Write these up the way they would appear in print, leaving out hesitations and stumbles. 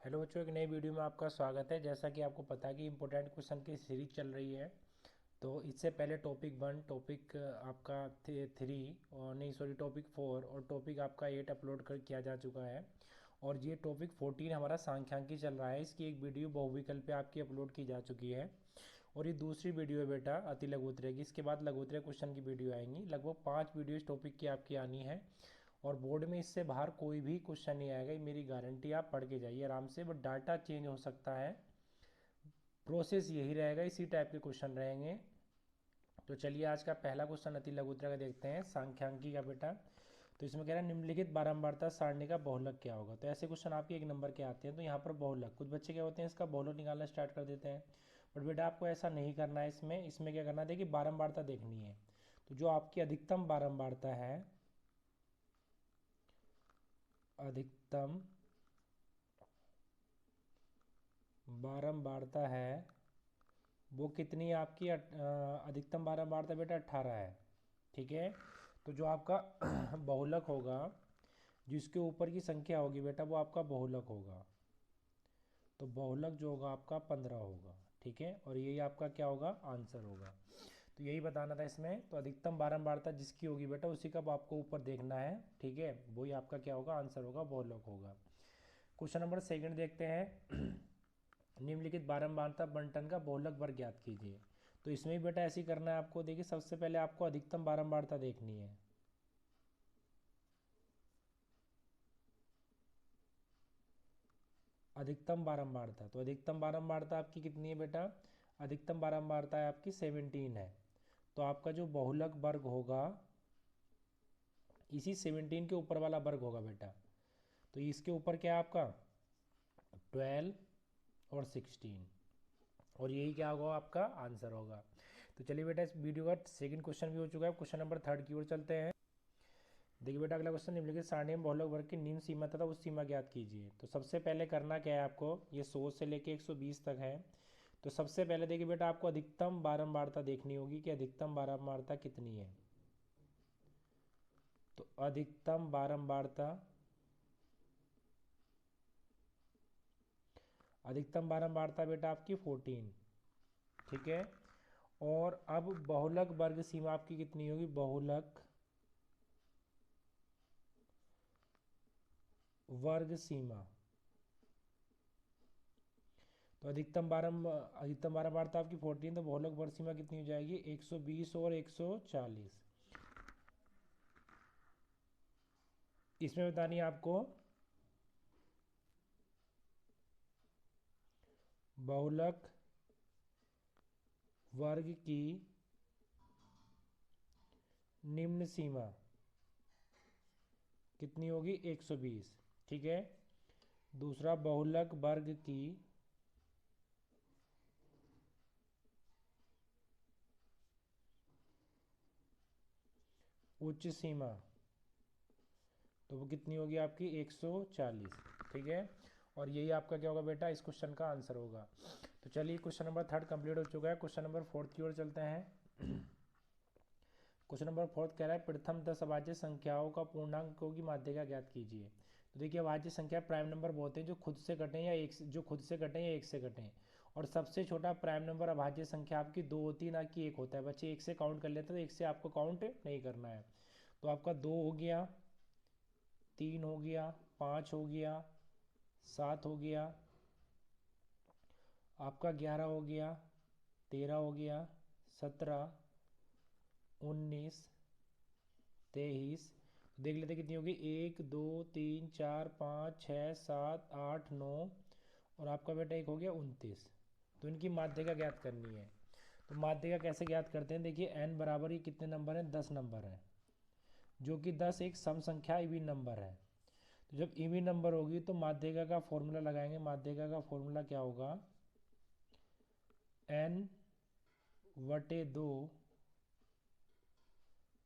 Hello बच्चों, एक नई वीडियो में आपका स्वागत है। जैसा कि आपको पता है कि इम्पोर्टेंट क्वेश्चन की सीरीज चल रही है। तो इससे पहले टॉपिक 1, टॉपिक आपका 3 और नहीं सॉरी टॉपिक 4 और टॉपिक आपका 8 अपलोड कर किया जा चुका है। और ये टॉपिक 14 हमारा सांख्यिकी चल रहा है। इसकी एक वीडियो बहुविकल्प पे आपकी अपलोड की जा चुकी है। और ये दूसरी वीडियो है बेटा अति लघुत्तरे की। इसके बाद लघुत्तरे क्वेश्चन की वीडियो आएंगी। लगभग 5 वीडियो इस टॉपिक की आपकी आनी है। और बोर्ड में इससे बाहर कोई भी क्वेश्चन नहीं आएगा, ये मेरी गारंटी। आप पढ़ के जाइए आराम से, बट डाटा चेंज हो सकता है। प्रोसेस यही रहेगा, इसी टाइप के क्वेश्चन रहेंगे। तो चलिए आज का पहला क्वेश्चन अति लघुत्तरा का देखते हैं, सांख्यिकी का बेटा। तो इसमें कह रहा है निम्नलिखित बारंबारता सारणी का बहुलक क्या होगा। तो ऐसे क्वेश्चन आपके 1 नंबर के आते हैं। तो यहाँ पर बहुलक, कुछ बच्चे क्या होते हैं इसका बहुलक निकालना स्टार्ट कर देते हैं। बट बेटा आपको ऐसा नहीं करना है। इसमें क्या करना है, देखिए बारंबारता देखनी है। तो जो आपकी अधिकतम बारंबारता है, अधिकतम बारंबारता है वो कितनी है आपकी? अधिकतम बारंबारता बेटा 18 है। ठीक है। तो जो आपका बहुलक होगा, जिसके ऊपर की संख्या होगी बेटा, वो आपका बहुलक होगा। तो बहुलक जो होगा आपका 15 होगा। ठीक है। और यही आपका क्या होगा? आंसर होगा। तो यही बताना था इसमें। तो अधिकतम बारंबारता जिसकी होगी बेटा, उसी का आपको ऊपर देखना है। ठीक है। वही आपका क्या होगा? आंसर होगा, बहुलक होगा। क्वेश्चन नंबर सेकंड देखते हैं। निम्नलिखित बारंबारता बंटन का बहुलक वर्ग ज्ञात कीजिए। तो इसमें भी बेटा ऐसे ही करना है आपको। देखिए सबसे पहले आपको अधिकतम बारंबारता देखनी है। अधिकतम बारंबारता, तो अधिकतम बारंबारता आपकी कितनी है बेटा? अधिकतम बारंबारता है आपकी 17 है। तो आपका जो बहुलक वर्ग होगा, इसी 17 के ऊपर वाला वर्ग होगा बेटा। तो इसके ऊपर क्या है आपका? 12 और 16। और यही क्या होगा? आपका आंसर होगा। तो चलिए बेटा, इस वीडियो का सेकंड क्वेश्चन भी हो चुका है। क्वेश्चन नंबर थर्ड की ओर चलते हैं। देखिए बेटा अगला क्वेश्चन, निम्नलिखित सारणी में बहुलक वर्ग की निम्न सीमा तथा उस सीमा ज्ञात कीजिए। तो सबसे पहले करना क्या है आपको, ये 100 से लेके 120 तक है। तो सबसे पहले देखिए बेटा आपको अधिकतम बारंबारता देखनी होगी कि अधिकतम बारंबारता कितनी है। तो अधिकतम बारंबारता, अधिकतम बारंबारता बेटा आपकी 14। ठीक है। और अब बहुलक वर्ग सीमा आपकी कितनी होगी? बहुलक वर्ग सीमा, तो अधिकतम बारंबारता आपकी 14, तो बहुलक वर्ग सीमा कितनी हो जाएगी? 120 और 140। इसमें बतानी है आपको बहुलक वर्ग की निम्न सीमा कितनी होगी? 120। ठीक है। दूसरा, बहुलक वर्ग की उच्च सीमा, तो वो कितनी होगी आपकी? 140। ठीक है। और यही आपका क्या होगा बेटा? इस क्वेश्चन का आंसर होगा। तो चलिए क्वेश्चन नंबर थर्ड कंप्लीट हो चुका है। क्वेश्चन नंबर फोर्थ की ओर चलते हैं। क्वेश्चन नंबर फोर्थ कह रहा है प्रथम 10 अभाज्य संख्याओं का पूर्णांकों की माध्यिका ज्ञात कीजिए। तो देखिए अभाज्य संख्या प्राइम नंबर बोलते हैं जो खुद से कटें या एक से, जो खुद से कटें या एक से कटें। और सबसे छोटा प्राइम नंबर अभाज्य संख्या आपकी 2 होती है, ना कि 1 होता है। बच्चे एक से काउंट कर लेते हैं, तो एक से आपको काउंट नहीं करना है। तो आपका 2 हो गया, 3 हो गया, 5 हो गया, 7 हो गया, आपका 11 हो गया, 13 हो गया, 17, 19, 23। देख लेते कितनी होगी? 1 2 3 4 5 6 7 8 9। और आपका बेटा एक हो गया 29। तो इनकी माध्यिका ज्ञात करनी है। तो माध्यिका कैसे ज्ञात करते हैं? देखिए n बराबर, ये कितने नंबर हैं? 10 नंबर हैं। जो कि 10 एक सम संख्या इवन नंबर है। तो जब इवन नंबर होगी तो माध्यिका का फॉर्मूला लगाएंगे। माध्यिका का फॉर्मूला क्या होगा? n/2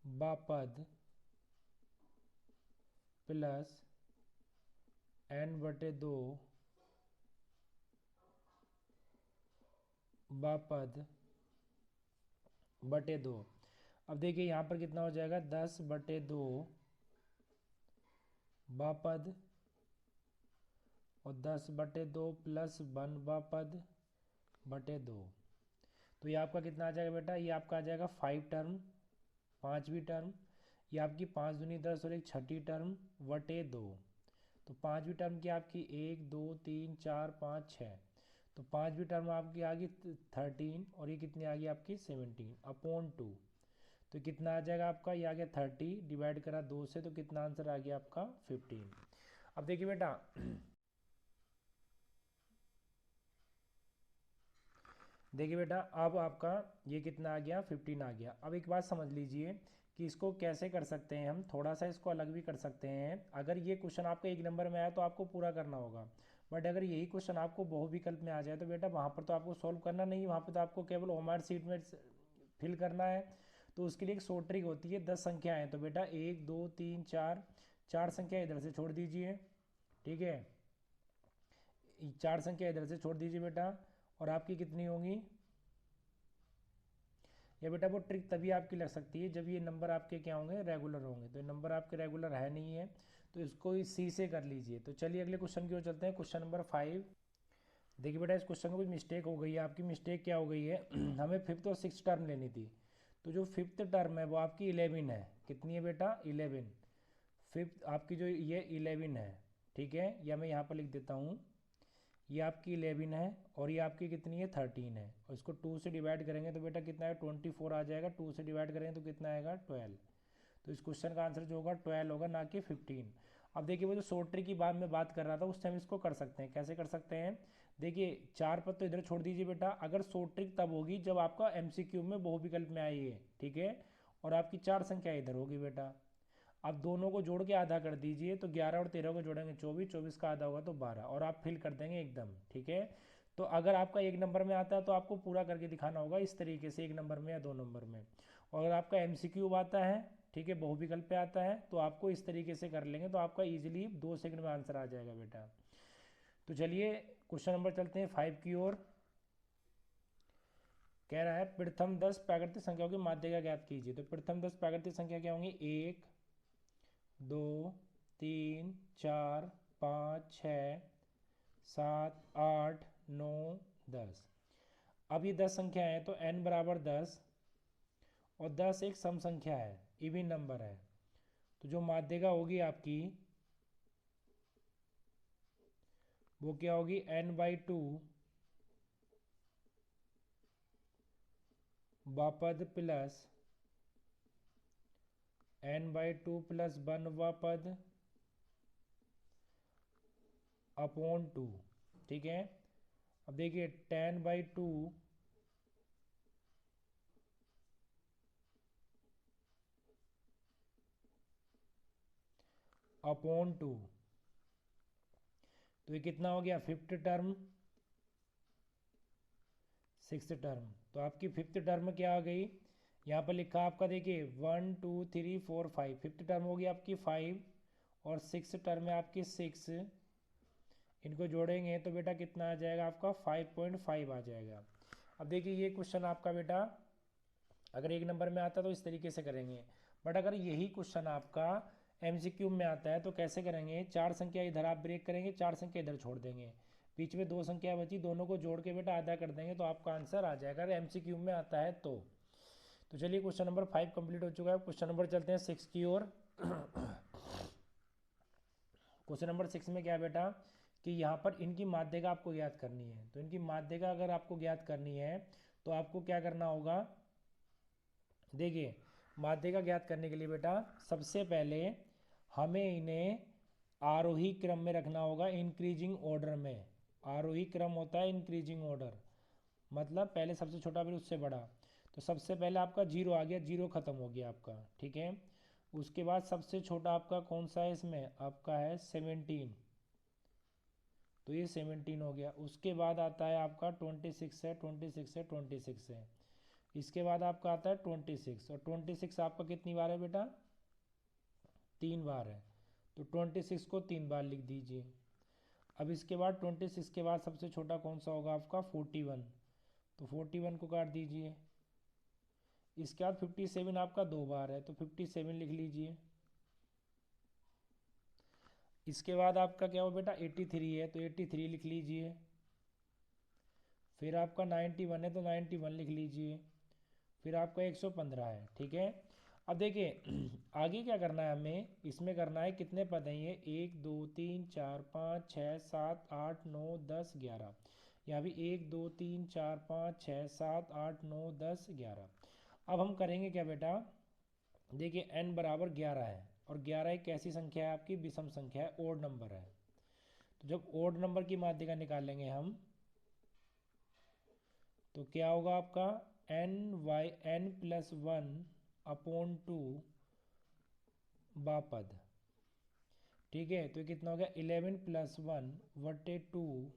बापद प्लस n/2 बापद बटे 2। अब देखिए यहाँ पर कितना हो जाएगा? 10/2 बापद और 10/2 प्लस 1/पद बटे 2। तो ये आपका कितना आ जाएगा बेटा, ये आपका आ जाएगा 5 टर्म, 5वीं टर्म। ये आपकी 5 दूनी 10 और एक छठी टर्म बटे 2। तो 5वीं टर्म की आपकी 1 2 3 4 5 6। तो 5वीं टर्म आपकी आ गई 13 और ये कितनी आ गई आपकी 17/2। तो कितना आ जाएगा आपका, ये आ गया 30 डिवाइड करा 2 से, तो कितना आंसर आ गया आपका 15। अब देखिए बेटा देखिए बेटा अब आपका ये कितना आ गया 15 आ गया। अब एक बात समझ लीजिए कि इसको कैसे कर सकते हैं हम, थोड़ा सा इसको अलग भी कर सकते हैं। अगर ये क्वेश्चन आपका 1 नंबर में आया तो आपको पूरा करना होगा, बट अगर यही क्वेश्चन आपको बहुविकल्प में आ जाए तो बेटा वहाँ पर तो आपको सॉल्व करना नहीं, वहाँ पर तो आपको केवल ओएमआर शीट में फिल करना है। तो उसके लिए एक शॉर्ट ट्रिक होती है, 10 संख्या है तो बेटा 1 2 3 4, 4 संख्या इधर से छोड़ दीजिए, ठीक है, 4 संख्या इधर से छोड़ दीजिए बेटा, और आपकी कितनी होंगी, या बेटा वो ट्रिक तभी आपकी लग सकती है जब ये नंबर आपके क्या होंगे, रेगुलर होंगे। तो ये नंबर आपके रेगुलर है नहीं है, तो इसको सी से कर लीजिए। तो चलिए अगले क्वेश्चन की ओर चलते हैं, क्वेश्चन नंबर 5। देखिए बेटा इस क्वेश्चन में कुछ मिस्टेक हो गई है, आपकी मिस्टेक क्या हो गई है हमें 5th और 6th टर्म लेनी थी। तो जो 5th टर्म है वो आपकी 11 है, कितनी है बेटा 11। 5th आपकी जो ये 11 है, ठीक है, या मैं यहाँ पर लिख देता हूँ, ये आपकी 11 है और ये आपकी कितनी है 13 है, और इसको 2 से डिवाइड करेंगे तो बेटा कितना है 24 आ जाएगा, 2 से डिवाइड करेंगे तो कितना आएगा 12। तो इस क्वेश्चन का आंसर जो होगा 12 होगा, ना कि 15। अब देखिए वो जो शॉर्ट ट्रिक की बात मैं बात कर रहा था उस टाइम इसको कर सकते हैं, कैसे कर सकते हैं, देखिए 4 पद तो इधर छोड़ दीजिए बेटा, अगर शॉर्ट ट्रिक तब होगी जब आपका एमसीक्यू में बहुविकल्प में आई है, ठीक है, और आपकी 4 संख्या इधर होगी बेटा। अब दोनों को जोड़ के आधा कर दीजिए, तो 11 और 13 को जोड़ेंगे 24, 24 का आधा होगा तो 12, और आप फिल कर देंगे एकदम, ठीक है। तो अगर आपका 1 नंबर में आता है तो आपको पूरा करके दिखाना होगा इस तरीके से, 1 नंबर में या 2 नंबर में। और अगर आपका एमसीक्यू आता है, ठीक है, बहुविकल्प पे आता है, तो आपको इस तरीके से कर लेंगे तो आपका ईजिली 2 सेकंड में आंसर आ जाएगा बेटा। तो चलिए क्वेश्चन नंबर चलते हैं 5 की ओर। कह रहा है प्रथम 10 प्राकृतिक संख्याओं की माध्यिका ज्ञात कीजिए। तो प्रथम 10 प्राकृतिक संख्या क्या होंगी, 1 2 3 4 5 6 7 8 9 10। अब ये 10 संख्या है तो n बराबर 10, और 10 एक सम संख्या है, इवन नंबर है, तो जो माध्यिका होगी आपकी वो क्या होगी, n/2 वापद प्लस n/2 प्लस 1 वापद अपॉन 2, ठीक है। अब देखिए 10/2 अपॉन 2, तो ये कितना हो गया 5th टर्म 6th टर्म। तो आपकी 5th टर्म क्या आ गई, यहाँ पर लिखा आपका देखिए 1 2 3 4 5, 5th टर्म होगी आपकी 5, और 6th टर्म है आपकी 6, इनको जोड़ेंगे तो बेटा कितना आ जाएगा आपका 5.5 आ जाएगा। अब देखिए ये क्वेश्चन आपका बेटा अगर 1 नंबर में आता है तो इस तरीके से करेंगे, बट अगर यही क्वेश्चन आपका एमसीक्यू में आता है तो कैसे करेंगे, 4 संख्या इधर आप ब्रेक करेंगे, 4 संख्या इधर छोड़ देंगे, बीच में 2 संख्या बची, दोनों को जोड़ के बेटा आधा कर देंगे तो आपका आंसर आ जाएगा, अगर एमसीक्यू में आता है तो। तो चलिए क्वेश्चन नंबर 5 कंप्लीट हो चुका है, क्वेश्चन नंबर चलते हैं 6 की ओर। क्वेश्चन नंबर 6 में क्या बेटा कि यहाँ पर इनकी माध्यिका आपको ज्ञात करनी है। तो इनकी माध्यिका अगर आपको ज्ञात करनी है तो आपको क्या करना होगा, देखिए माध्यिका ज्ञात करने के लिए बेटा सबसे पहले हमें इन्हें आरोही क्रम में रखना होगा, इंक्रीजिंग ऑर्डर में। आरोही क्रम होता है इंक्रीजिंग ऑर्डर, मतलब पहले सबसे छोटा फिर उससे बड़ा। तो सबसे पहले आपका 0 आ गया, 0 खत्म हो गया आपका, ठीक है। उसके बाद सबसे छोटा आपका कौन सा है, इसमें आपका है 17, तो ये 17 हो गया। उसके बाद आता है आपका 26 है, 26 है, 26 है। इसके बाद आपका आता है 26, और 26 आपका कितनी बार है बेटा, 3 बार है, तो 26 को 3 बार लिख दीजिए। अब इसके बाद 26 के बाद सबसे छोटा कौन सा होगा आपका 41, तो 41 को काट दीजिए। इसके बाद 57 आपका 2 बार है, तो 57 लिख लीजिए। इसके बाद आपका क्या हो बेटा 83 है तो 83 लिख लीजिए। फिर आपका 91 है तो 91 लिख लीजिए। फिर आपका 115 है, ठीक है। अब देखिए आगे क्या करना है हमें, इसमें करना है कितने पद हैं ये, 1 2 3 4 5 6 7 8 9 10 11। यहाँ भी 1 2 3 4 5 6 7 8 9 10 11। अब हम करेंगे क्या बेटा, देखिए n बराबर 11 है और 11 एक कैसी संख्या है आपकी, विषम संख्या है, ओड नंबर है। तो जब ओड नंबर की माध्यिका निकालेंगे हम तो क्या होगा आपका n+1/2 बापद, ठीक है। तो ये कितना हो गया 11+1/2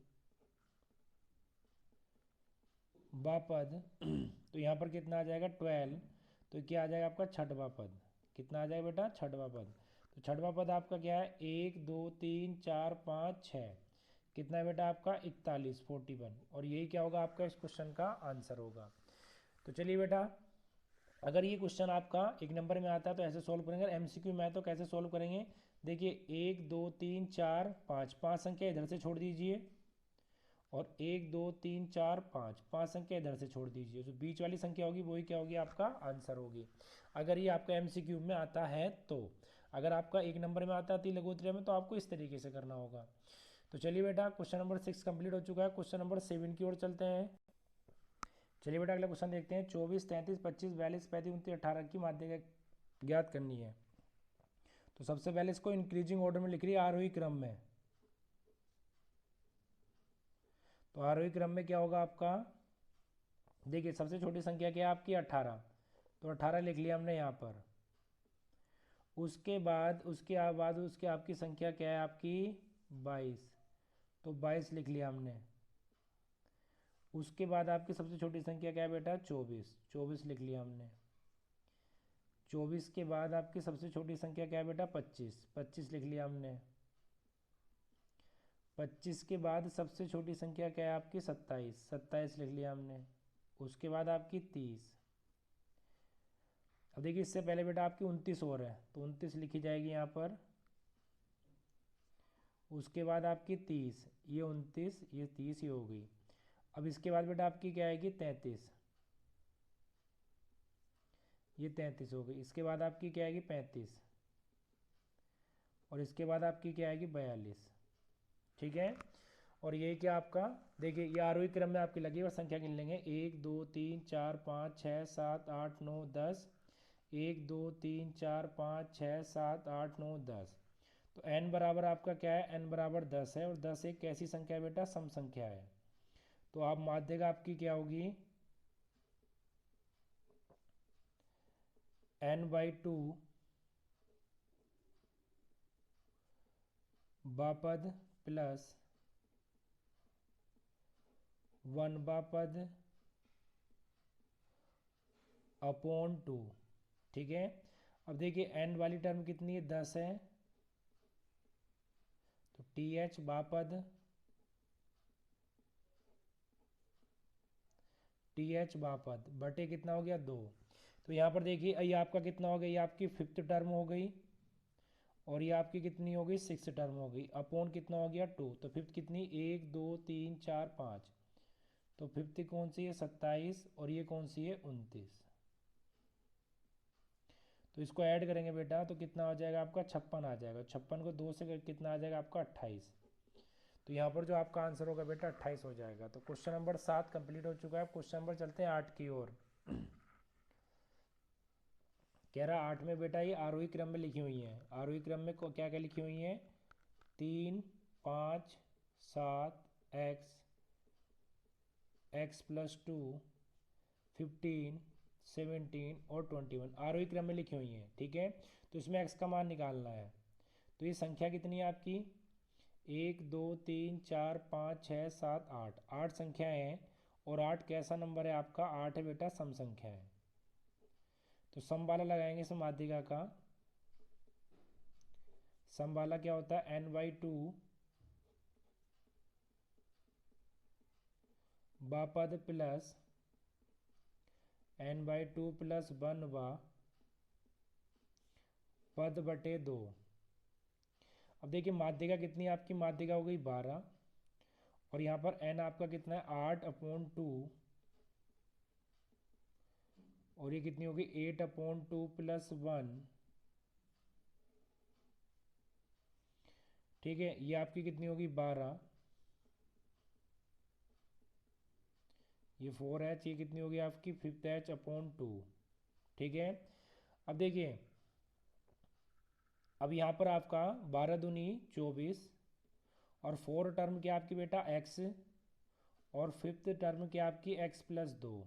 बापद तो यहाँ पर कितना आ जाएगा 12। तो क्या आ जाएगा आपका छठवां पद, कितना आ जाएगा बेटा छठवां पद। तो छठवां पद आपका क्या है 1 2 3 4 5 6, कितना है बेटा आपका 41 और यही क्या होगा आपका इस क्वेश्चन का आंसर होगा। तो चलिए बेटा, अगर ये क्वेश्चन आपका एक नंबर में आता है तो ऐसे सॉल्व करेंगे, एमसीक्यू में है तो कैसे सॉल्व करेंगे, देखिए 1 2 3 4 5, 5 संख्या इधर से छोड़ दीजिए और 1 2 3 4 5, 5 संख्या इधर से छोड़ दीजिए, जो बीच वाली संख्या होगी वही क्या होगी आपका आंसर होगी, अगर ये आपका एमसीक्यू में आता है तो। अगर आपका एक नंबर में आता है लघुत्तरीय में तो आपको इस तरीके से करना होगा। तो चलिए बेटा क्वेश्चन नंबर 6 कंप्लीट हो चुका है, क्वेश्चन नंबर 7 की ओर चलते हैं। चलिए बेटा अगला क्वेश्चन देखते हैं, 24 33 25 42 35 29 18 की माध्यिका ज्ञात करनी है। तो सबसे पहले इसको इंक्रीजिंग ऑर्डर में लिख रही है, आरोही क्रम में। तो आरोही क्रम में क्या होगा आपका, देखिए सबसे छोटी संख्या क्या है आपकी 18, तो 18 लिख लिया हमने यहाँ पर। उसके बाद उसके आपकी संख्या क्या है आपकी 22, तो 22 लिख लिया हमने। उसके बाद आपकी सबसे छोटी संख्या क्या है बेटा 24, 24 लिख लिया हमने। 24 के बाद आपकी सबसे छोटी संख्या क्या है बेटा 25, 25 लिख लिया हमने। 25 के बाद सबसे छोटी संख्या क्या है आपकी 27, 27 लिख लिया हमने। उसके बाद आपकी 30। अब देखिए इससे पहले बेटा आपकी 29 और है तो 29 लिखी जाएगी यहाँ पर। उसके बाद आपकी 30, ये 29 ये 30 ही हो गई। अब इसके बाद बेटा आपकी क्या आएगी 33, ये 33 हो गई। इसके बाद आपकी क्या आएगी 35 और इसके बाद आपकी क्या आएगी 42, ठीक है। और ये क्या आपका, देखिए ये आरोही क्रम में आपकी लगी और संख्या गिन लेंगे 1 2 3 4 5 6 7 8 9 10, 1 2 3 4 5 6 7 8 9 10। तो n बराबर आपका क्या है, n बराबर 10 है और 10 एक कैसी संख्या है बेटा सम संख्या है। तो आप माध्यिका आपकी क्या होगी n/2 बापद प्लस 1 बापद अपॉन 2, ठीक है। अब देखिए n वाली टर्म कितनी है 10 है, तो TH बापद बटे कितना हो गया 2। तो यहाँ पर देखिए ये आपका कितना हो गया, ये आपकी 5th टर्म हो गई और ये आपकी कितनी हो गई 6th टर्म हो गई, अपॉन कितना हो गया 2। तो 5th कितनी 1 2 3 4 5, तो 5th कौन सी है 27 और ये कौन सी है 29। तो इसको ऐड करेंगे बेटा तो कितना हो जाएगा आपका 56 आ जाएगा, 56 को 2 से कितना आ जाएगा आपका 28। तो यहाँ पर जो आपका आंसर होगा बेटा 28 हो जाएगा। तो क्वेश्चन नंबर 7 कंप्लीट हो चुका है। क्वेश्चन नंबर चलते हैं 8 की ओर। कह रहा 8 में बेटा ये आरोही क्रम में लिखी हुई है, आरोही क्रम में क्या क्या लिखी हुई है 3 5 7 x+2 15 17 और 21 आरोही क्रम में लिखी हुई हैं, ठीक है। तो इसमें x का मान निकालना है। तो ये संख्या कितनी है आपकी 1 2 3 4 5 6 7 8, 8 संख्याएं हैं और 8 कैसा नंबर है आपका 8 है बेटा सम संख्या है। तो सम वाला लगाएंगे इस माध्यिका का, सम वाला क्या होता है n/2 बापद प्लस n/2 प्लस 1 पद बटे 2। अब देखिए माध्यिका कितनी है आपकी, माध्यिका हो गई 12, और यहाँ पर n आपका कितना है 8/2, और ये कितनी होगी 8/2 + 1, ठीक है। ये आपकी कितनी होगी 12, ये 4h, ये कितनी होगी आपकी 5h/2, ठीक है। अब देखिए, अब यहाँ पर आपका 12 दूनी 24, और 4 टर्म क्या आपकी बेटा x, और 5th टर्म क्या आपकी x + 2,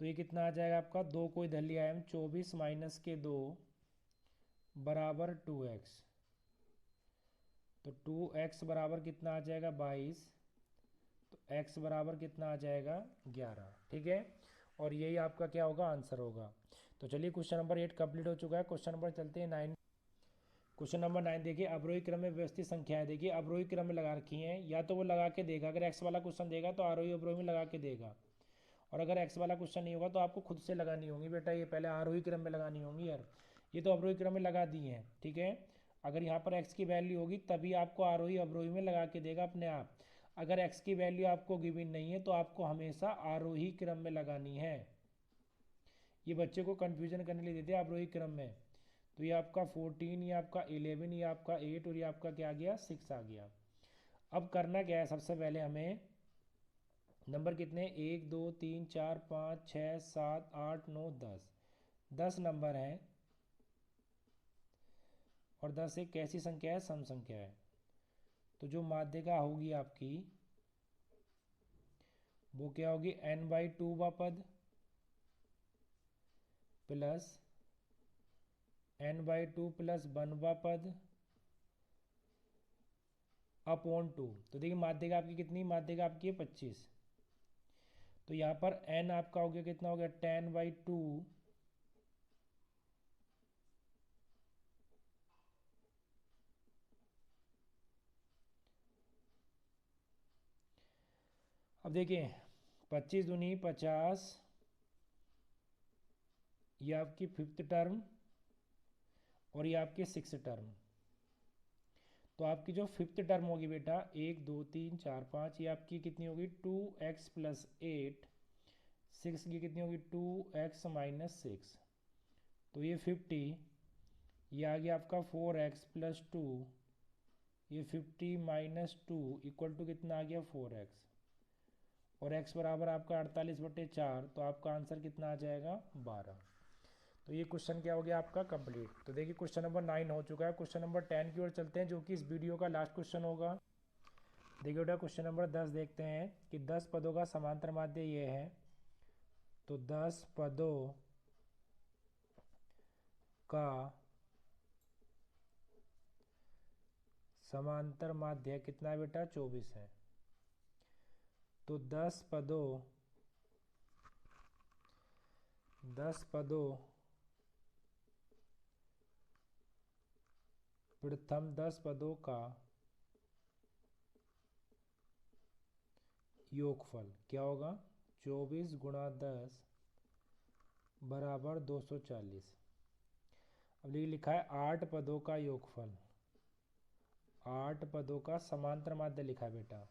तो ये कितना आ जाएगा आपका, 2 को इधर लिया है हम, 24 - 2 बराबर 2x, तो 2x बराबर कितना आ जाएगा 22, तो x बराबर कितना आ जाएगा 11, ठीक है। और यही आपका क्या होगा आंसर होगा। तो चलिए क्वेश्चन नंबर 8 कंप्लीट हो चुका है। क्वेश्चन नंबर चलते हैं 9। क्वेश्चन नंबर 9 देखिए, अवरोही क्रम में व्यवस्थित संख्या है। देखिए अवरोही क्रम में लगा रखी हैं, या तो वो लगा के देगा, अगर एक्स वाला क्वेश्चन देगा तो आरोही अवरोही में लगा के देगा, और अगर एक्स वाला क्वेश्चन नहीं होगा तो आपको खुद से लगानी होंगी बेटा, ये पहले आरोही क्रम में लगानी होंगी यार। ये तो अवरोही क्रम में लगा दी हैं, ठीक है। अगर यहाँ पर एक्स की वैल्यू होगी तभी आपको आरोही अवरोही में लगा के देगा अपने आप। अगर एक्स की वैल्यू आपको गिवन नहीं है तो आपको हमेशा आरोही क्रम में लगानी है। ये बच्चे को कन्फ्यूजन करने लिए देते हैं आरोही क्रम में। तो ये आपका 14, ये आपका 11, ये आपका 8, और ये आपका क्या आ गया 6 आ गया। अब करना क्या है, सबसे पहले हमें नंबर कितने 1 2 3 4 5 6 7 8 9 10, 10 नंबर हैं, और 10 एक कैसी संख्या है, सम संख्या है। तो जो माध्यिका होगी आपकी वो क्या होगी, n/2 पद प्लस n/2 + 1 पद अपॉन 2। तो देखिए माध्यिका आपकी कितनी, माध्यिका आपकी है 25, तो यहाँ पर n आपका हो गया कितना हो गया 10/2 अब देखिए 25 दूनी 50, ये आपकी 5th टर्म, और ये आपकी 6th टर्म। तो आपकी जो 5th टर्म होगी बेटा 1 2 3 4 5, ये आपकी कितनी होगी 2x + 8, 6 की कितनी होगी 2x - 6, तो ये 50, ये आ गया आपका 4x + 2, ये 50 - 2 = कितना आ गया 4x, और x बराबर आपका 48/4, तो आपका आंसर कितना आ जाएगा 12। तो ये क्वेश्चन क्या हो गया आपका कंप्लीट। तो देखिए क्वेश्चन नंबर 9 हो चुका है। क्वेश्चन नंबर 10 की ओर चलते हैं, जो कि इस वीडियो का लास्ट क्वेश्चन होगा। देखिए बेटा क्वेश्चन नंबर 10 देखते हैं कि 10 पदों का समांतर माध्य ये है। तो 10 पदों का समांतर माध्य कितना है बेटा 24 है। तो 10 पदों प्रथम 10 पदों का योगफल क्या होगा, 24 × 10 बराबर 240। अब ये लिखा है 8 पदों का योगफल, 8 पदों का समांतर माध्य लिखा है बेटा,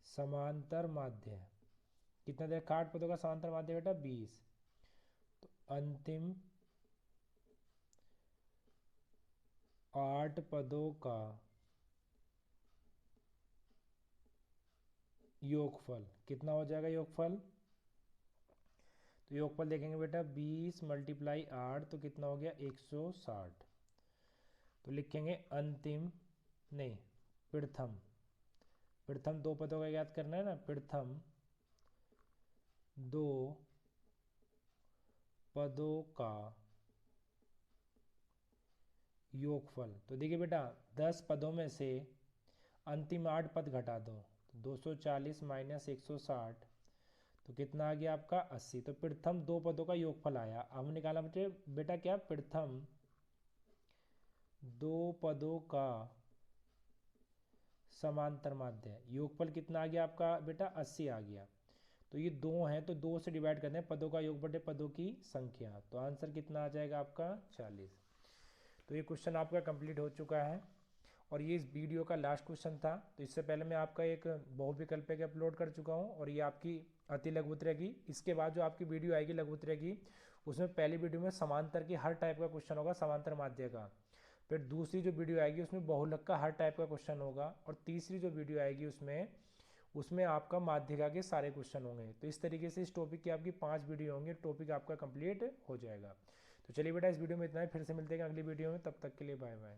समांतर माध्य कितना देखा 8 पदों का समांतर माध्य बेटा 20। तो अंतिम 8 पदों का योगफल कितना हो जाएगा योगफल। तो योगफल देखेंगे बेटा 20 × 8, तो कितना हो गया 160। तो लिखेंगे अंतिम, नहीं प्रथम, प्रथम 2 पदों का याद करना है ना, प्रथम 2 पदों का योगफल। तो देखिए बेटा 10 पदों में से अंतिम 8 पद घटा दो, तो 240 - 160, तो कितना आ गया आपका 80। तो प्रथम 2 पदों का योगफल आया। अब निकाला मुझे बेटा क्या, प्रथम 2 पदों का समांतर माध्य योगफल कितना आ गया आपका बेटा 80 आ गया। तो ये 2 हैं, तो 2 से डिवाइड करते हैं, पदों का योग बटे पदों की संख्या, तो आंसर कितना आ जाएगा आपका 40। तो ये क्वेश्चन आपका कंप्लीट हो चुका है और ये इस वीडियो का लास्ट क्वेश्चन था। तो इससे पहले मैं आपका एक बहुविकल्प के अपलोड कर चुका हूँ और ये आपकी अति लघुत्तरा की। इसके बाद जो आपकी वीडियो आएगी लघुत्तरा की, उसमें पहली वीडियो में समांतर की हर टाइप का क्वेश्चन होगा, समांतर माध्य का। फिर दूसरी जो वीडियो आएगी उसमें बहुलक का हर टाइप का क्वेश्चन होगा और तीसरी जो वीडियो आएगी उसमें उसमें आपका माध्यिका के सारे क्वेश्चन होंगे। तो इस तरीके से इस टॉपिक की आपकी 5 वीडियो होंगे, टॉपिक आपका कंप्लीट हो जाएगा। तो चलिए बेटा, इस वीडियो में इतना ही, फिर से मिलते हैं अगली वीडियो में, तब तक के लिए बाय बाय।